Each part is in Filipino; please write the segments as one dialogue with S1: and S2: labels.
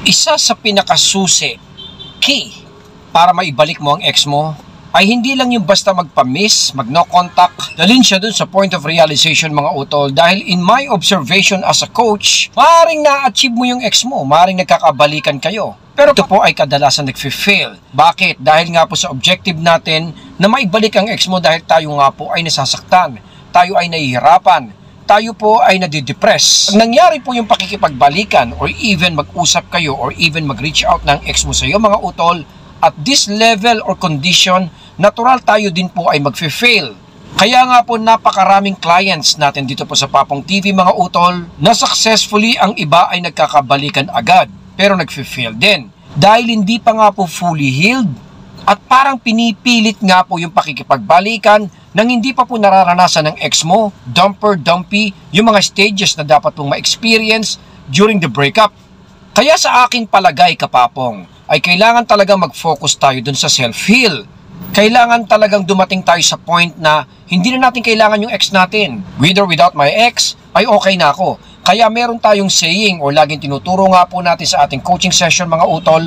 S1: Isa sa pinakasusi, key, para maibalik mo ang ex mo, ay hindi lang yung basta magpa-miss, mag-no contact. Dalhin siya dun sa point of realization mga utol. Dahil in my observation as a coach, maaaring na-achieve mo yung ex mo, maaaring nagkakabalikan kayo. Pero ito po ay kadalasan nag-fail. Bakit? Dahil nga po sa objective natin na maibalik ang ex mo dahil tayo nga po ay nasasaktan, tayo ay nahihirapan, tayo po ay nadidepress. Pag nangyari po yung pakikipagbalikan or even mag-usap kayo or even mag-reach out ng ex mo sa iyo mga utol, at this level or condition, natural tayo din po ay mag-fail. Kaya nga po napakaraming clients natin dito po sa Papong TV mga utol na successfully ang iba ay nagkakabalikan agad pero nag-fail din. Dahil hindi pa nga po fully healed at parang pinipilit nga po yung pakikipagbalikan nang hindi pa po nararanasan ng ex mo, dumpy, yung mga stages na dapat pong ma-experience during the breakup. Kaya sa aking palagay kapapong, ay kailangan talagang mag-focus tayo dun sa self-heal. Kailangan talagang dumating tayo sa point na hindi na natin kailangan yung ex natin. With or without my ex, ay okay na ako. Kaya meron tayong saying or laging tinuturo nga po natin sa ating coaching session mga utol,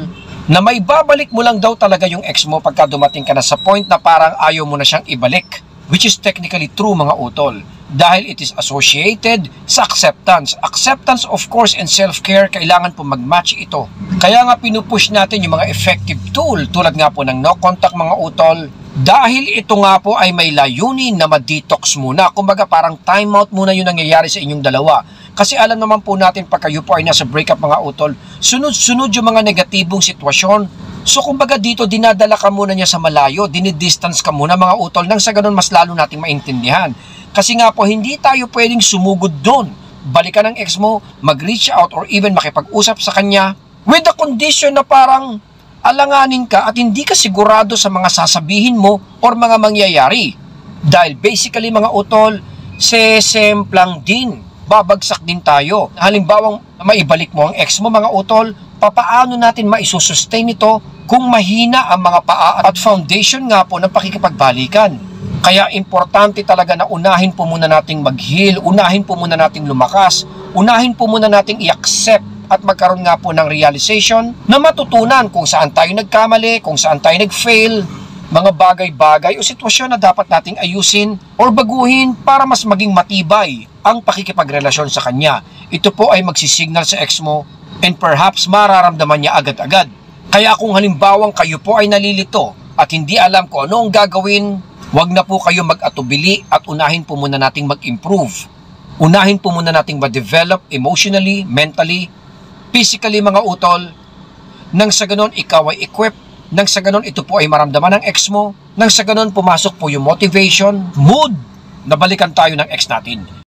S1: na may babalik mo lang daw talaga yung ex mo pagka dumating ka na sa point na parang ayaw mo na siyang ibalik. Which is technically true mga utol. Dahil it is associated sa acceptance. Acceptance of course and self-care, kailangan po mag-match ito. Kaya nga pinupush natin yung mga effective tool tulad nga po ng no contact mga utol. Dahil ito nga po ay may layunin na ma-detox muna. Kumbaga parang time out muna yung nangyayari sa inyong dalawa. Kasi alam naman po natin pag kayo po ay nasa breakup mga utol, sunod-sunod yung mga negatibong sitwasyon. So kumbaga dito dinadala ka muna niya sa malayo, dinidistance ka muna mga utol nang sa ganun mas lalo nating maintindihan. Kasi nga po hindi tayo pwedeng sumugod doon. Balikan ng ex mo, mag-reach out or even makipag-usap sa kanya with the condition na parang alanganin ka at hindi ka sigurado sa mga sasabihin mo or mga mangyayari. Dahil basically mga utol, sesemplang din, babagsak din tayo. Halimbawang maibalik mo ang ex mo mga utol, papaano natin maisusustain ito kung mahina ang mga paa at foundation nga po ng pakikipagbalikan. Kaya importante talaga na unahin po muna nating mag-heal, unahin po muna nating lumakas, unahin po muna nating i-accept at magkaroon nga po ng realization na matutunan kung saan tayo nagkamali, kung saan tayo nag-fail, mga bagay-bagay o sitwasyon na dapat nating ayusin or baguhin para mas maging matibay ang pakikipagrelasyon sa kanya. Ito po ay magsisignal sa ex mo and perhaps mararamdaman niya agad-agad. Kaya kung halimbawang kayo po ay nalilito at hindi alam kung ano ang gagawin, wag na po kayo mag-atubili at unahin po muna nating mag-improve. Unahin po muna nating ma-develop emotionally, mentally, physically mga utol, nang sa ganon ikaw ay equipped, nang sa ganon ito po ay maramdaman ng ex mo, nang sa ganon pumasok po yung motivation, mood, na balikan tayo ng ex natin.